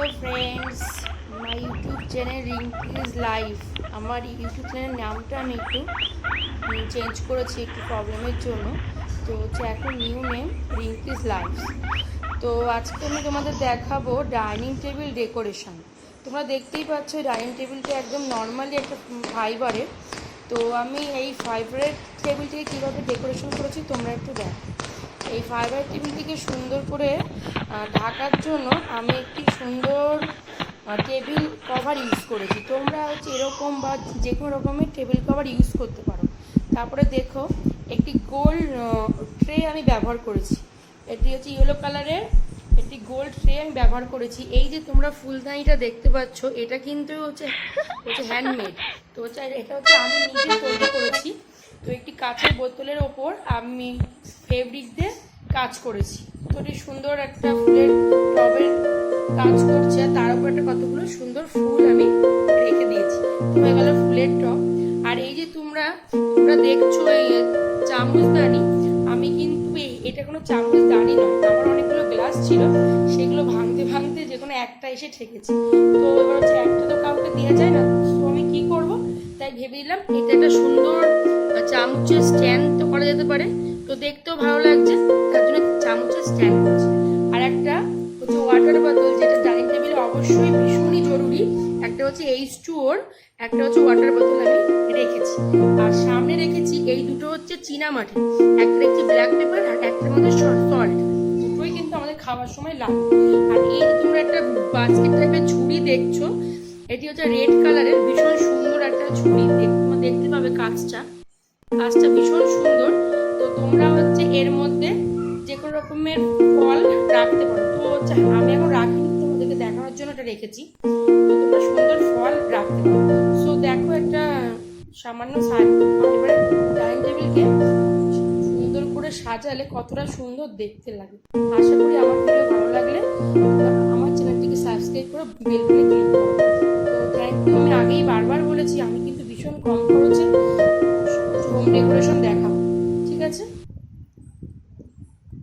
Hello friends, my YouTube channel Rinky's life. আমার YouTube চ্যানেলের নামটা আমি একটু চেঞ্জ করেছি একটু প্রবলেমের জন্য। তো হচ্ছে এখন নিউ নেম রিঙ্কিজ লাইফ। তো আজকে আমি তোমাদের দেখাবো ডাইনিং টেবিল ডেকোরেশন। তোমরা দেখতেই পাচ্ছ ডাইনিং টেবিলটা একদম নর্মালি একটা ফাইবারের। তো আমি এই ফাইবারের টেবিলটিকে কীভাবে ডেকোরেশন করেছি তোমরা একটু দেখো। এই ফাইবার টেবিলটিকে সুন্দর করে ঢাকার জন্য আমি একটি সুন্দর টেবিল কভার ইউজ করেছি। তোমরা হচ্ছে এরকম বা যে কোনো রকমের টেবিল কভার ইউজ করতে পারো। তারপরে দেখো একটি গোল্ড ট্রে আমি ব্যবহার করেছি। এটি হচ্ছে ইয়েলো কালারের একটি গোল্ড ট্রে আমি ব্যবহার করেছি। এই যে তোমরা ফুলদানিটা দেখতে পাচ্ছ এটা কিন্তু হচ্ছে হ্যান্ডমেড। তো হচ্ছে এটা হচ্ছে আমি নিজে তৈরি করেছি। তো একটি কাঁচের বোতলের ওপর আমি ফেব্রিক দিয়ে কাজ করেছি। তো এটি সুন্দর একটা ফুলের টবের কাজ করছে, তার উপর একটা কতগুলো সুন্দর ফুল আমি রেখে দিয়েছি। তো হয়ে গেল ফুলের টব। আর এই যে তোমরা দেখছো এই চামচদানি, আমি কিন্তু এটা কোনো চামচদানি নয়, আমার অনেকগুলো গ্লাস ছিল, সেগুলো ভাঙতে ভাঙতে যে কোনো একটা এসে ঠেকেছে। তো এবার হচ্ছে একটা তো কাউকে দেওয়া যায় না, তো আমি কি করব, তাই ভেবে দিলাম এটা একটা সুন্দর চামচের স্ট্যান্ড তো করা যেতে পারে। তো দেখতেও ভালো লাগছে, তার জন্য চামচের স্ট্যান্ড করেছি। আর একটা হচ্ছে ওয়াটার বোতল, যেটা ডাইনিং টেবিলে অবশ্যই ভীষণই জরুরি। একটা হচ্ছে H2O, একটা হচ্ছে ওয়াটার বোতল আমি রেখেছি। আর সামনে রেখেছি এই দুটো হচ্ছে চীনামাটি, একটা রেখেছি ব্ল্যাক পেপার আর একটার মধ্যে সল্ট। দুটোই কিন্তু আমাদের খাওয়ার সময় লাগে। আর এই তোমরা একটা বাস্কেট টাইপের ঝুড়ি দেখছো, এটি হচ্ছে রেড কালারের ভীষণ সুন্দর একটা ঝুড়ি। তোমরা দেখতে পাবে কাজটা ভীষণ সুন্দর। তো তোমরা হচ্ছে এর মধ্যে যে কোনো রকমের ফল রাখতে পারো। তো হচ্ছে আমি এখন রাখিনি, তোমাদেরকে দেখানোর জন্য এটা রেখেছি। তো তোমরা সুন্দর ফল রাখতে পারো। সো দেখো একটা সামান্য ফাইবারের ডাইনিং টেবিলকে সুন্দর করে সাজালে কতটা সুন্দর দেখতে লাগে। আশা করি আমার ভিডিও ভালো লাগলে আমার চ্যানেলটিকে সাবস্ক্রাইব করে বেল বাটনে ক্লিক করো। তো থ্যাংক ইউ। আমি আগেই বারবার